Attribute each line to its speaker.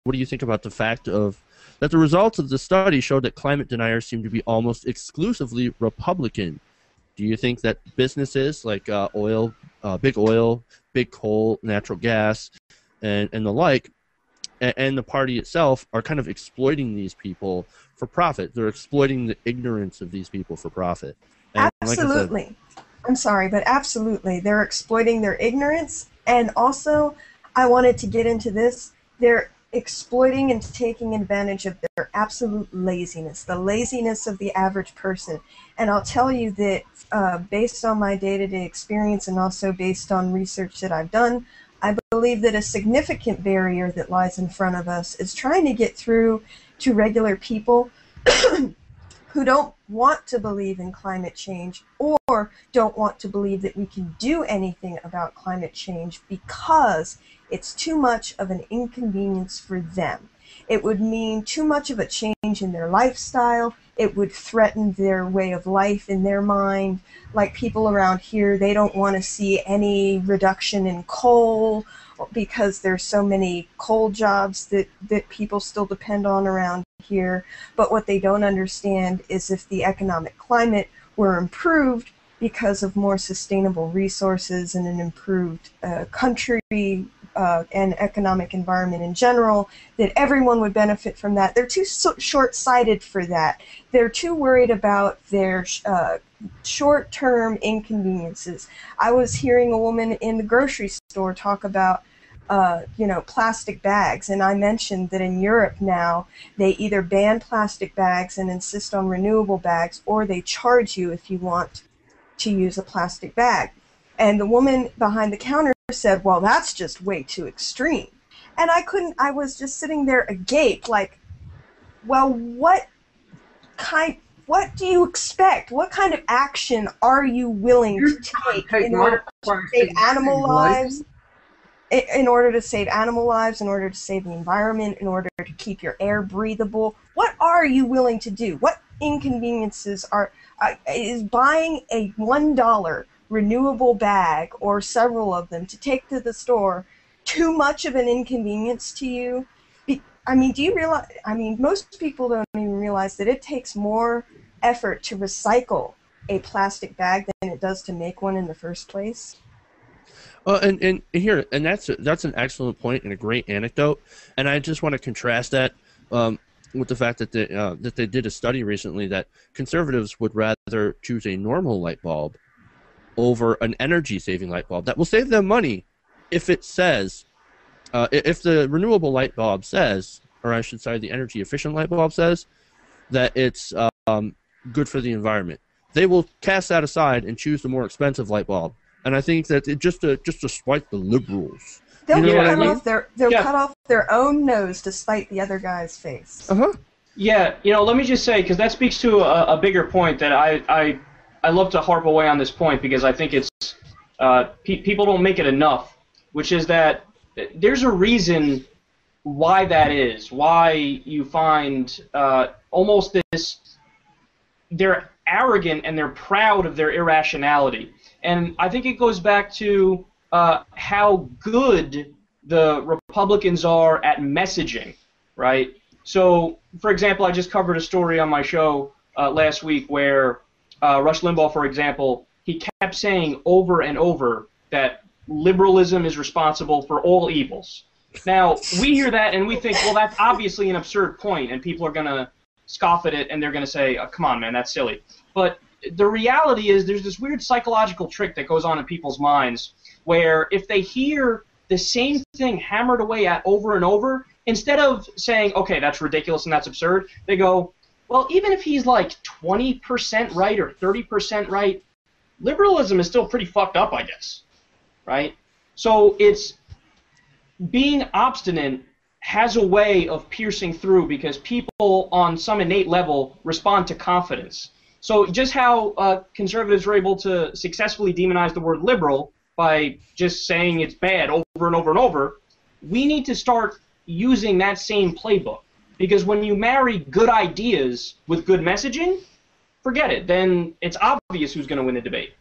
Speaker 1: what do you think about the fact of that the results of the study showed that climate deniers seem to be almost exclusively Republican? Do you think that businesses like big oil, big coal, natural gas, and the like, and the party itself are kind of exploiting these people for profit? They're exploiting the ignorance of these people for profit. And
Speaker 2: absolutely.
Speaker 1: Like I said,
Speaker 2: I'm sorry, but absolutely. They're exploiting their ignorance, and also, I wanted to get into this, they're exploiting and taking advantage of their absolute laziness, the laziness of the average person. And I'll tell you that based on my day-to-day experience and also based on research that I've done, I believe that a significant barrier that lies in front of us is trying to get through to regular people who don't want to believe in climate change or don't want to believe that we can do anything about climate change because it's too much of an inconvenience for them. It would mean too much of a change in their lifestyle. It would threaten their way of life in their mind. Like people around here, they don't want to see any reduction in coal because there's so many coal jobs that people still depend on around here. But what they don't understand is if the economic climate were improved because of more sustainable resources and an improved country and economic environment in general, that everyone would benefit from that. They're too short-sighted for that. They're too worried about their short-term inconveniences. I was hearing a woman in the grocery store talk about plastic bags, and I mentioned that in Europe now they either ban plastic bags and insist on renewable bags, or they charge you if you want to use a plastic bag. And the woman behind the counter said, well, that's just way too extreme. And I was just sitting there agape, like, well, what do you expect? What kind of action are you willing to take in order to save animal lives? In order to save animal lives, in order to save the environment, in order to keep your air breathable? What are you willing to do? What inconveniences is buying a $1 renewable bag or several of them to take to the store too much of an inconvenience to you? I mean, do you realize, most people don't even realize that it takes more effort to recycle a plastic bag than it does to make one in the first place?
Speaker 1: And that's an excellent point and a great anecdote, and I just want to contrast that with the fact that they did a study recently that conservatives would rather choose a normal light bulb over an energy-saving light bulb that will save them money if it says, if the renewable light bulb says, or I should say the energy-efficient light bulb says, that it's good for the environment. They will cast that aside and choose the more expensive light bulb. And I think that just to spite the liberals.
Speaker 2: They'll cut off their own nose to spite the other guy's face.
Speaker 3: Yeah, let me just say, because that speaks to a bigger point that I love to harp away on this point, because I think it's people don't make it enough, which is that there's a reason why that is, why you find almost this, they're arrogant and they're proud of their irrationality. And I think it goes back to how good the Republicans are at messaging, right? So, for example, I just covered a story on my show last week where Rush Limbaugh, for example, he kept saying over and over that liberalism is responsible for all evils. Now, we hear that and we think, well, that's obviously an absurd point, and people are going to scoff at it and they're going to say, oh, come on, man, that's silly. But the reality is there's this weird psychological trick that goes on in people's minds where if they hear the same thing hammered away at over and over, instead of saying, okay, that's ridiculous and that's absurd, they go, well, even if he's like 20% right or 30% right, liberalism is still pretty fucked up, I guess, right? So it's being obstinate has a way of piercing through because people on some innate level respond to confidence. So just how conservatives were able to successfully demonize the word liberal by just saying it's bad over and over and over, we need to start using that same playbook. Because when you marry good ideas with good messaging, forget it. Then it's obvious who's going to win the debate.